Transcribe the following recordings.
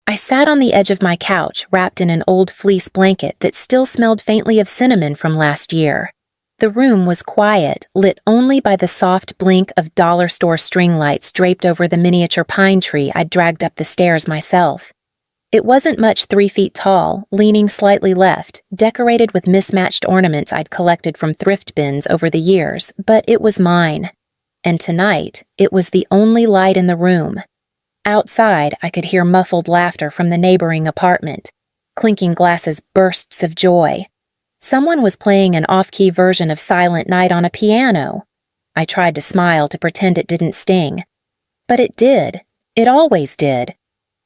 I sat on the edge of my couch, wrapped in an old fleece blanket that still smelled faintly of cinnamon from last year. The room was quiet, lit only by the soft blink of dollar store string lights draped over the miniature pine tree I'd dragged up the stairs myself. It wasn't much 3 feet tall, leaning slightly left, decorated with mismatched ornaments I'd collected from thrift bins over the years, but it was mine. And tonight, it was the only light in the room. Outside, I could hear muffled laughter from the neighboring apartment, clinking glasses, bursts of joy. Someone was playing an off-key version of Silent Night on a piano. I tried to smile to pretend it didn't sting. But it did. It always did.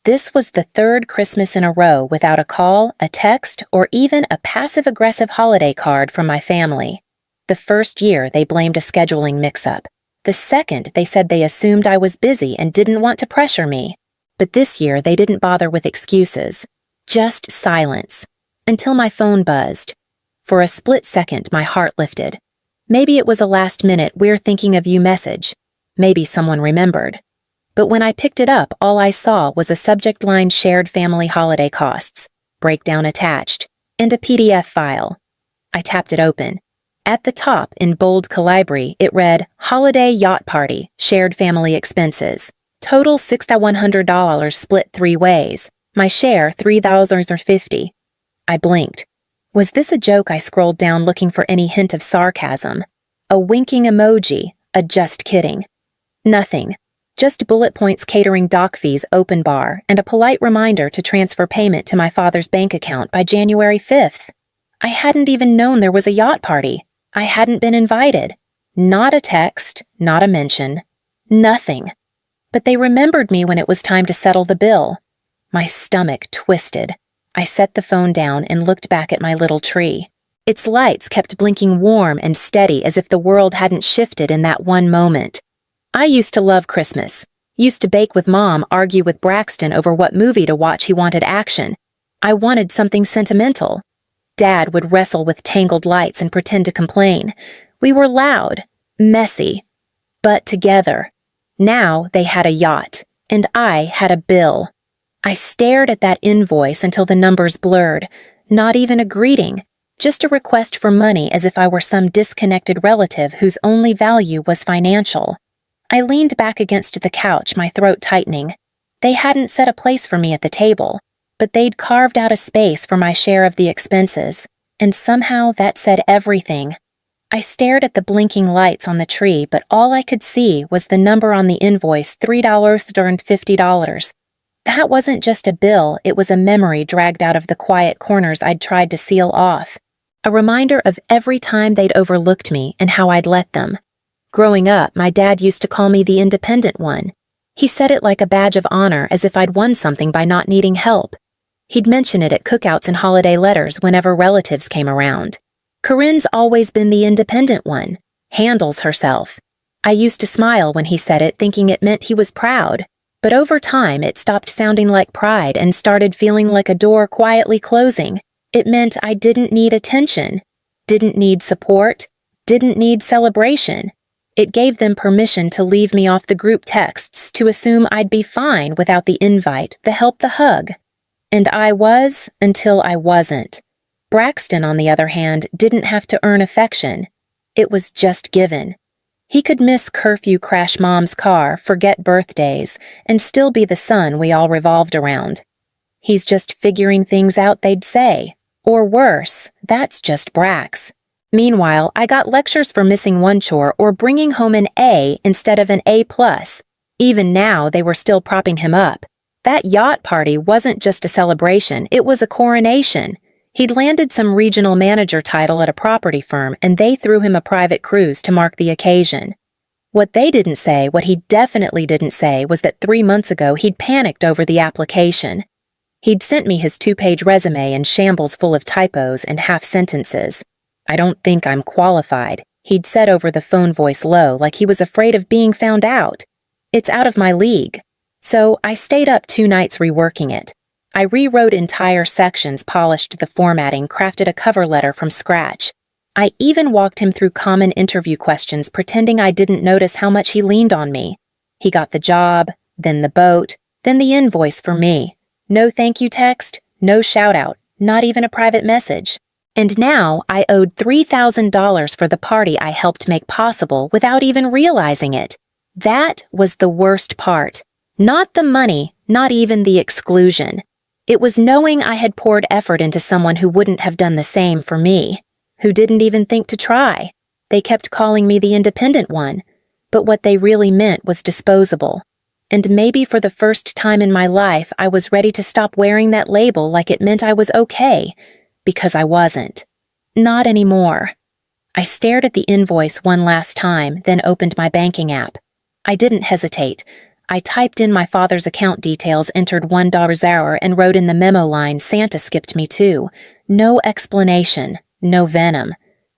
This was the third Christmas in a row without a call, a text, or even a passive-aggressive holiday card from my family. The first year, they blamed a scheduling mix-up. The second, they said they assumed I was busy and didn't want to pressure me. But this year, they didn't bother with excuses. Just silence. Until my phone buzzed. For a split second, my heart lifted. Maybe it was a last-minute "we're thinking of you" message. Maybe someone remembered. But when I picked it up, all I saw was a subject line "Shared Family Holiday Costs," breakdown attached, and a PDF file. I tapped it open. At the top, in bold calibri, it read, "Holiday Yacht Party, Shared Family Expenses. Total $6,100 split 3 ways. My share, $3,050. I blinked. Was this a joke? I scrolled down looking for any hint of sarcasm. A winking emoji, a "just kidding." Nothing. Just bullet points catering dock fees open bar and a polite reminder to transfer payment to my father's bank account by January 5th. I hadn't even known there was a yacht party. I hadn't been invited. Not a text, not a mention. Nothing. But they remembered me when it was time to settle the bill. My stomach twisted. I set the phone down and looked back at my little tree. Its lights kept blinking warm and steady as if the world hadn't shifted in that one moment. I used to love Christmas. Used to bake with Mom, argue with Braxton over what movie to watch. He wanted action. I wanted something sentimental. Dad would wrestle with tangled lights and pretend to complain. We were loud, messy, but together. Now they had a yacht, and I had a bill. I stared at that invoice until the numbers blurred. Not even a greeting, just a request for money as if I were some disconnected relative whose only value was financial. I leaned back against the couch, my throat tightening. They hadn't set a place for me at the table, but they'd carved out a space for my share of the expenses, and somehow that said everything. I stared at the blinking lights on the tree, but all I could see was the number on the invoice, $350. That wasn't just a bill, it was a memory dragged out of the quiet corners I'd tried to seal off. A reminder of every time they'd overlooked me and how I'd let them. Growing up, my dad used to call me the independent one. He said it like a badge of honor, as if I'd won something by not needing help. He'd mention it at cookouts and holiday letters whenever relatives came around. "Corinne's always been the independent one. Handles herself." I used to smile when he said it, thinking it meant he was proud. But over time, it stopped sounding like pride and started feeling like a door quietly closing. It meant I didn't need attention, didn't need support, didn't need celebration. It gave them permission to leave me off the group texts, to assume I'd be fine without the invite, the help, the hug. And I was, until I wasn't. Braxton, on the other hand, didn't have to earn affection. It was just given. He could miss curfew crash Mom's car, forget birthdays, and still be the son we all revolved around. He's just figuring things out, they'd say. Or worse, that's just Brax. Meanwhile, I got lectures for missing one chore or bringing home an A instead of an A+. Even now, they were still propping him up. That yacht party wasn't just a celebration, it was a coronation. He'd landed some regional manager title at a property firm, and they threw him a private cruise to mark the occasion. What they didn't say, what he definitely didn't say, was that 3 months ago he'd panicked over the application. He'd sent me his 2-page resume in shambles full of typos and half-sentences. "I don't think I'm qualified," he'd said over the phone, voice low, like he was afraid of being found out. "It's out of my league." So I stayed up 2 nights reworking it. I rewrote entire sections, polished the formatting, crafted a cover letter from scratch. I even walked him through common interview questions, pretending I didn't notice how much he leaned on me. He got the job, then the boat, then the invoice for me. No thank you text, no shout out, not even a private message. And now I owed $3,000 for the party I helped make possible without even realizing it. That was the worst part. Not the money, not even the exclusion. It was knowing I had poured effort into someone who wouldn't have done the same for me, who didn't even think to try. They kept calling me the independent one, but what they really meant was disposable. And maybe for the first time in my life, I was ready to stop wearing that label like it meant I was okay, because I wasn't. Not anymore. I stared at the invoice one last time, then opened my banking app. I didn't hesitate. I typed in my father's account details, entered $1 hour, and wrote in the memo line, Santa skipped me too. No explanation, no venom.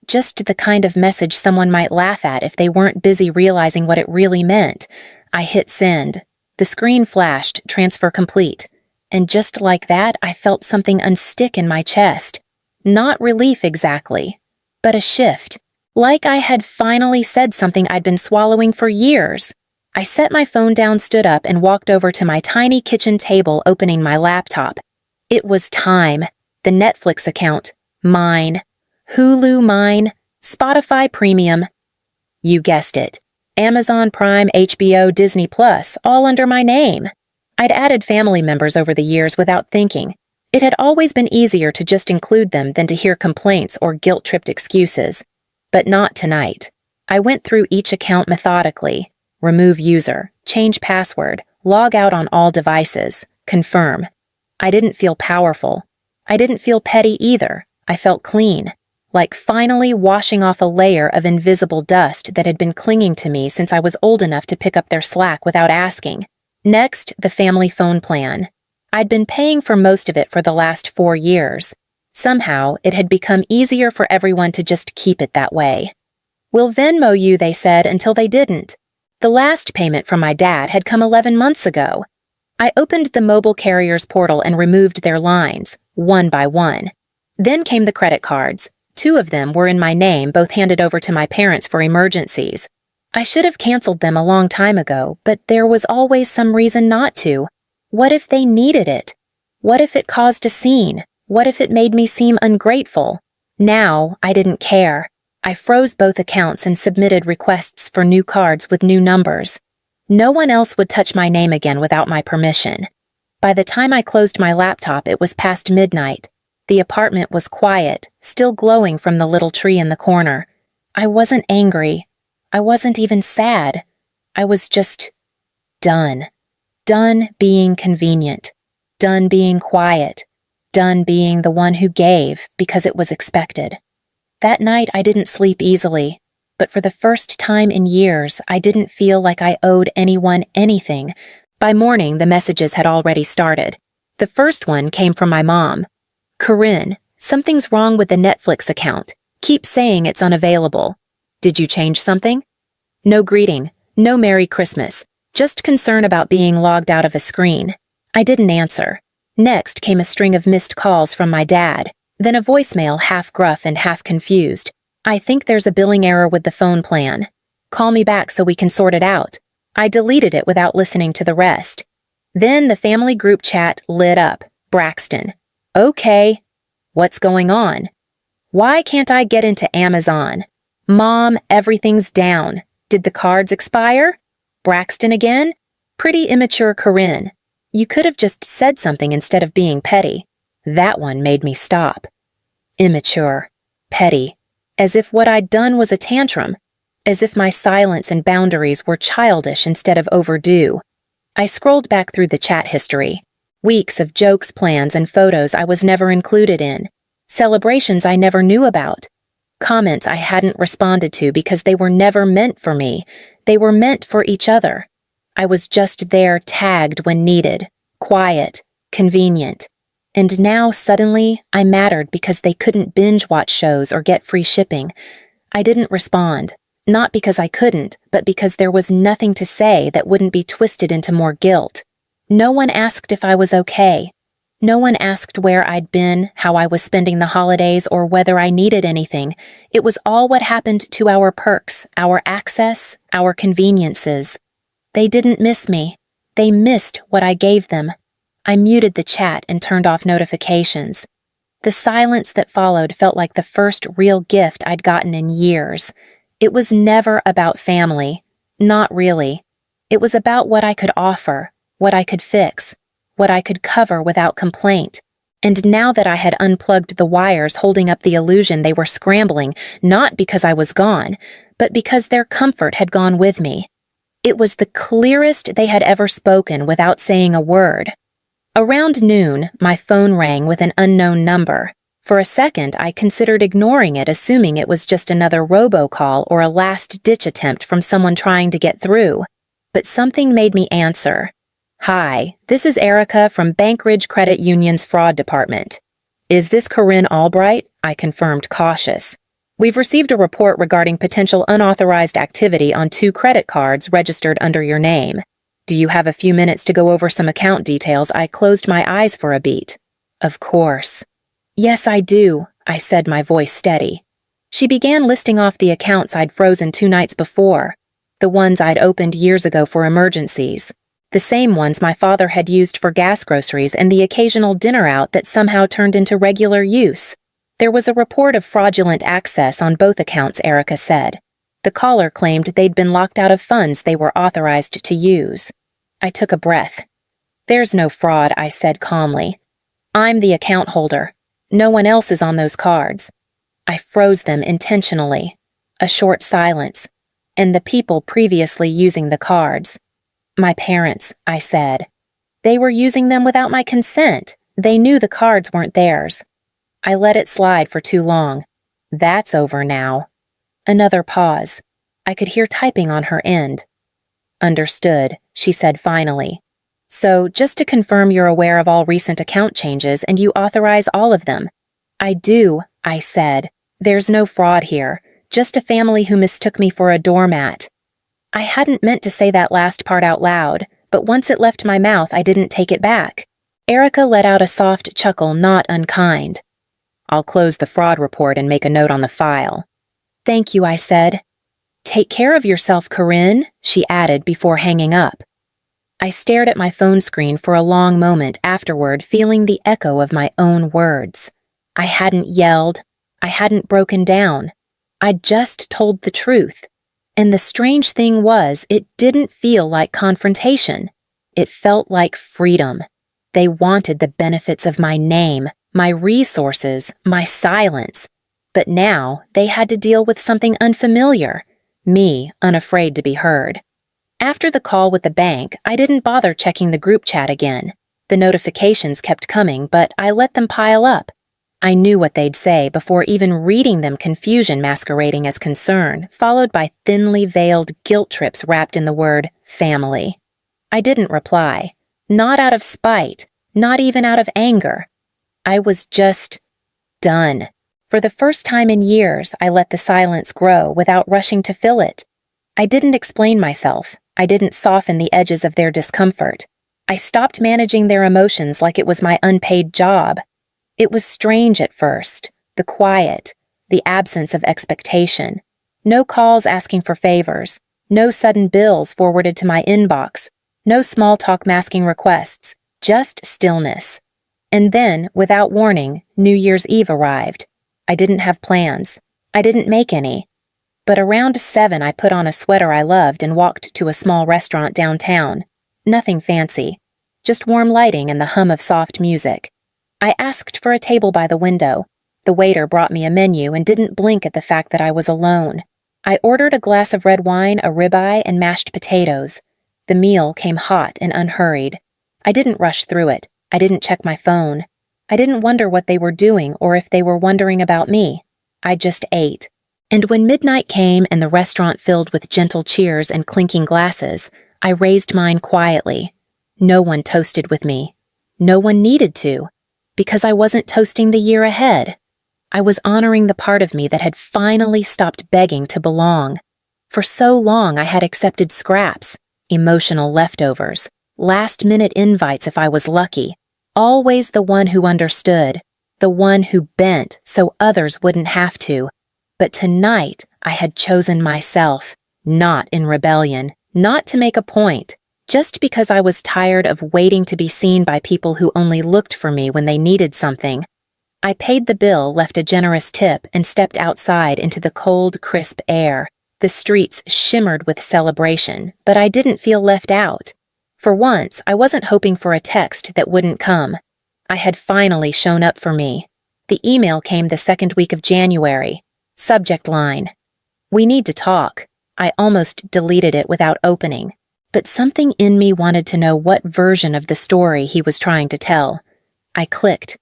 Just the kind of message someone might laugh at if they weren't busy realizing what it really meant. I hit send. The screen flashed, transfer complete. And just like that, I felt something unstick in my chest. Not relief exactly, but a shift. Like I had finally said something I'd been swallowing for years. I set my phone down, stood up, and walked over to my tiny kitchen table, opening my laptop. It was time. The Netflix account, mine. Hulu, mine. Spotify Premium. You guessed it. Amazon Prime, HBO, Disney Plus, all under my name. I'd added family members over the years without thinking. It had always been easier to just include them than to hear complaints or guilt-tripped excuses. But not tonight. I went through each account methodically. Remove user, change password, log out on all devices, confirm. I didn't feel powerful. I didn't feel petty either. I felt clean, like finally washing off a layer of invisible dust that had been clinging to me since I was old enough to pick up their slack without asking. Next, the family phone plan. I'd been paying for most of it for the last 4 years. Somehow, it had become easier for everyone to just keep it that way. We'll Venmo you, they said, until they didn't. The last payment from my dad had come 11 months ago. I opened the mobile carrier's portal and removed their lines, one by one. Then came the credit cards. 2 of them were in my name, both handed over to my parents for emergencies. I should have canceled them a long time ago, but there was always some reason not to. What if they needed it? What if it caused a scene? What if it made me seem ungrateful? Now, I didn't care. I froze both accounts and submitted requests for new cards with new numbers. No one else would touch my name again without my permission. By the time I closed my laptop, it was past midnight. The apartment was quiet, still glowing from the little tree in the corner. I wasn't angry. I wasn't even sad. I was just done. Done being convenient. Done being quiet. Done being the one who gave because it was expected. That night I didn't sleep easily, but for the first time in years I didn't feel like I owed anyone anything. By morning the messages had already started. The first one came from my mom. Corinne, something's wrong with the Netflix account. Keep saying it's unavailable. Did you change something? No greeting, no Merry Christmas, just concern about being logged out of a screen. I didn't answer. Next came a string of missed calls from my dad. Then a voicemail half gruff and half confused. I think there's a billing error with the phone plan. Call me back so we can sort it out. I deleted it without listening to the rest. Then the family group chat lit up. Braxton. Okay. What's going on? Why can't I get into Amazon? Mom, everything's down. Did the cards expire? Braxton again? Pretty immature Corinne. You could have just said something instead of being petty. That one made me stop. Immature. Petty. As if what I'd done was a tantrum. As if my silence and boundaries were childish instead of overdue. I scrolled back through the chat history. Weeks of jokes, plans, and photos I was never included in. Celebrations I never knew about. Comments I hadn't responded to because they were never meant for me. They were meant for each other. I was just there, tagged when needed. Quiet. Convenient. And now, suddenly, I mattered because they couldn't binge-watch shows or get free shipping. I didn't respond. Not because I couldn't, but because there was nothing to say that wouldn't be twisted into more guilt. No one asked if I was okay. No one asked where I'd been, how I was spending the holidays, or whether I needed anything. It was all what happened to our perks, our access, our conveniences. They didn't miss me. They missed what I gave them. I muted the chat and turned off notifications. The silence that followed felt like the first real gift I'd gotten in years. It was never about family. Not really. It was about what I could offer, what I could fix, what I could cover without complaint. And now that I had unplugged the wires holding up the illusion, they were scrambling, not because I was gone, but because their comfort had gone with me. It was the clearest they had ever spoken without saying a word. Around noon, my phone rang with an unknown number. For a second, I considered ignoring it, assuming it was just another robocall or a last-ditch attempt from someone trying to get through. But something made me answer. "Hi, this is Erica from Bank Ridge Credit Union's fraud department." "Is this Corinne Albright?" I confirmed, cautious. "We've received a report regarding potential unauthorized activity on 2 credit cards registered under your name. Do you have a few minutes to go over some account details?" I closed my eyes for a beat. "Of course." "Yes, I do," I said, my voice steady. She began listing off the accounts I'd frozen 2 nights before, the ones I'd opened years ago for emergencies, the same ones my father had used for gas groceries and the occasional dinner out that somehow turned into regular use. There was a report of fraudulent access on both accounts, Erica said. The caller claimed they'd been locked out of funds they were authorized to use. I took a breath. "There's no fraud," I said calmly. "I'm the account holder. No one else is on those cards." I froze them intentionally. A short silence. "And the people previously using the cards?" "My parents," I said. "They were using them without my consent. They knew the cards weren't theirs." I let it slide for too long. "That's over now." Another pause. I could hear typing on her end. "Understood," she said finally. "So, just to confirm, you're aware of all recent account changes and you authorize all of them." "I do," I said. "There's no fraud here, just a family who mistook me for a doormat." I hadn't meant to say that last part out loud, but once it left my mouth, I didn't take it back. Erica let out a soft chuckle, not unkind. "I'll close the fraud report and make a note on the file." "Thank you," I said. "Take care of yourself, Corinne," she added before hanging up. I stared at my phone screen for a long moment afterward, feeling the echo of my own words. I hadn't yelled. I hadn't broken down. I'd just told the truth. And the strange thing was, it didn't feel like confrontation. It felt like freedom. They wanted the benefits of my name, my resources, my silence. But now they had to deal with something unfamiliar, me unafraid to be heard. After the call with the bank, I didn't bother checking the group chat again. The notifications kept coming, but I let them pile up. I knew what they'd say before even reading them, confusion masquerading as concern, followed by thinly veiled guilt trips wrapped in the word family. I didn't reply. Not out of spite, not even out of anger. I was just done. For the first time in years, I let the silence grow without rushing to fill it. I didn't explain myself. I didn't soften the edges of their discomfort. I stopped managing their emotions like it was my unpaid job. It was strange at first, the quiet, the absence of expectation. No calls asking for favors, no sudden bills forwarded to my inbox, no small talk masking requests, just stillness. And then, without warning, New Year's Eve arrived. I didn't have plans. I didn't make any. But around 7, I put on a sweater I loved and walked to a small restaurant downtown. Nothing fancy, just warm lighting and the hum of soft music. I asked for a table by the window. The waiter brought me a menu and didn't blink at the fact that I was alone. I ordered a glass of red wine, a ribeye, and mashed potatoes. The meal came hot and unhurried. I didn't rush through it. I didn't check my phone. I didn't wonder what they were doing or if they were wondering about me. I just ate. And when midnight came and the restaurant filled with gentle cheers and clinking glasses, I raised mine quietly. No one toasted with me. No one needed to, because I wasn't toasting the year ahead. I was honoring the part of me that had finally stopped begging to belong. For so long I had accepted scraps, emotional leftovers, last-minute invites if I was lucky, always the one who understood, the one who bent so others wouldn't have to. But tonight I had chosen myself, not in rebellion, not to make a point, Just because I was tired of waiting to be seen by people who only looked for me when they needed something, I paid the bill, left a generous tip, and stepped outside into the cold, crisp air. The streets shimmered with celebration, but I didn't feel left out. For once, I wasn't hoping for a text that wouldn't come. I had finally shown up for me. The email came the second week of January. Subject line: "We need to talk." I almost deleted it without opening, but something in me wanted to know what version of the story he was trying to tell. I clicked.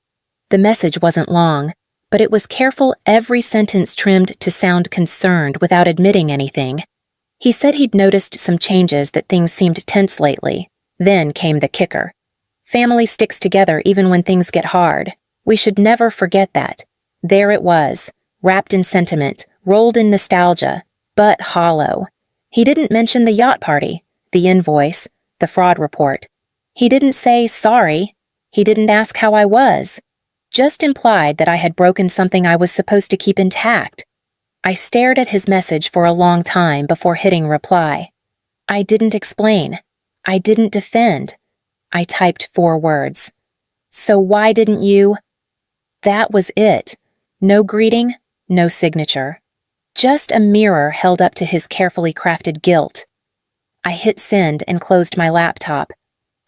The message wasn't long, but it was careful, every sentence trimmed to sound concerned without admitting anything. He said he'd noticed some changes, that things seemed tense lately. Then came the kicker. Family sticks together even when things get hard. We should never forget that. There it was, wrapped in sentiment, rolled in nostalgia, but hollow. He didn't mention the yacht party, the invoice, the fraud report. He didn't say sorry. He didn't ask how I was. Just implied that I had broken something I was supposed to keep intact. I stared at his message for a long time before hitting reply. I didn't explain. I didn't defend. I typed 4 words. "So why didn't you?" That was it. No greeting, no signature. Just a mirror held up to his carefully crafted guilt. I hit send and closed my laptop.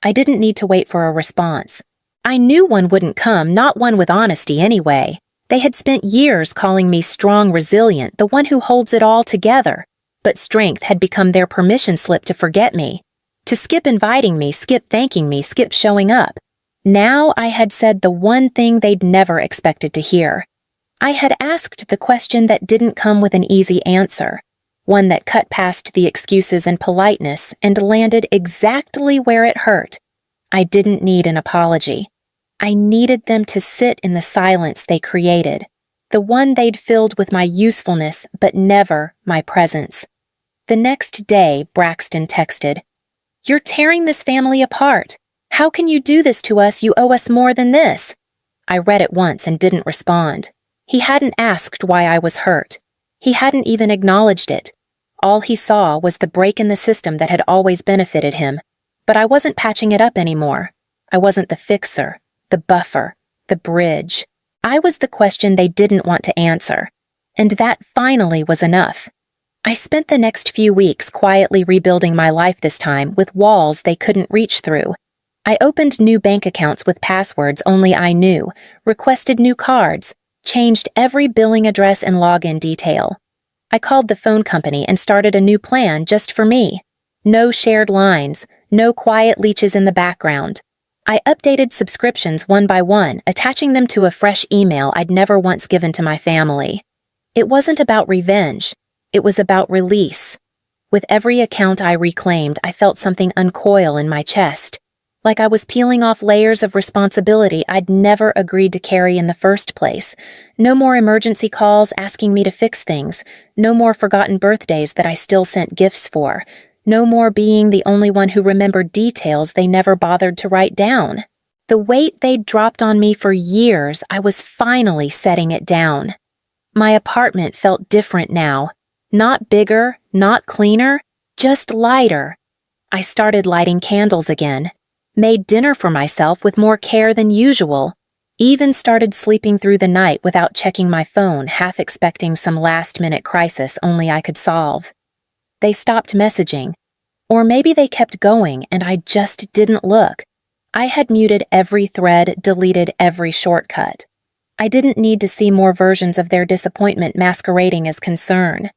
I didn't need to wait for a response. I knew one wouldn't come, not one with honesty anyway. They had spent years calling me strong, resilient, the one who holds it all together. But strength had become their permission slip to forget me, to skip inviting me, skip thanking me, skip showing up. Now I had said the one thing they'd never expected to hear. I had asked the question that didn't come with an easy answer, one that cut past the excuses and politeness and landed exactly where it hurt. I didn't need an apology. I needed them to sit in the silence they created, the one they'd filled with my usefulness but never my presence. The next day, Braxton texted, "You're tearing this family apart. How can you do this to us? You owe us more than this." I read it once and didn't respond. He hadn't asked why I was hurt. He hadn't even acknowledged it. All he saw was the break in the system that had always benefited him. But I wasn't patching it up anymore. I wasn't the fixer, the buffer, the bridge. I was the question they didn't want to answer. And that finally was enough. I spent the next few weeks quietly rebuilding my life, this time with walls they couldn't reach through. I opened new bank accounts with passwords only I knew, requested new cards, changed every billing address and login detail. I called the phone company and started a new plan just for me. No shared lines, no quiet leeches in the background. I updated subscriptions one by one, attaching them to a fresh email I'd never once given to my family. It wasn't about revenge. It was about release. With every account I reclaimed, I felt something uncoil in my chest, like I was peeling off layers of responsibility I'd never agreed to carry in the first place. No more emergency calls asking me to fix things. No more forgotten birthdays that I still sent gifts for. No more being the only one who remembered details they never bothered to write down. The weight they'd dropped on me for years, I was finally setting it down. My apartment felt different now. Not bigger, not cleaner, just lighter. I started lighting candles again, made dinner for myself with more care than usual, even started sleeping through the night without checking my phone, half expecting some last-minute crisis only I could solve. They stopped messaging. Or maybe they kept going and I just didn't look. I had muted every thread, deleted every shortcut. I didn't need to see more versions of their disappointment masquerading as concern.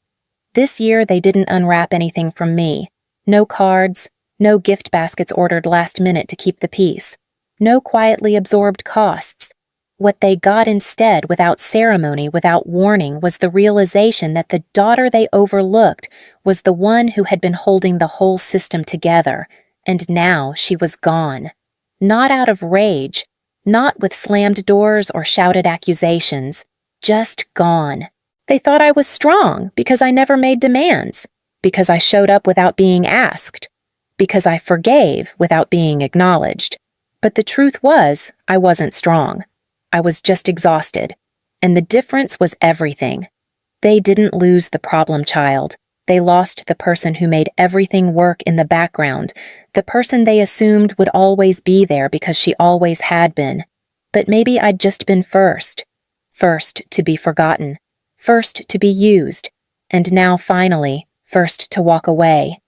This year they didn't unwrap anything from me. No cards, no gift baskets ordered last minute to keep the peace. No quietly absorbed costs. What they got instead, without ceremony, without warning, was the realization that the daughter they overlooked was the one who had been holding the whole system together, and now she was gone. Not out of rage, not with slammed doors or shouted accusations, just gone. They thought I was strong because I never made demands, because I showed up without being asked, because I forgave without being acknowledged. But the truth was, I wasn't strong. I was just exhausted, and the difference was everything. They didn't lose the problem child. They lost the person who made everything work in the background, The person they assumed would always be there because she always had been. But maybe I'd just been first. First to be forgotten. First to be used. And now, finally, first to walk away.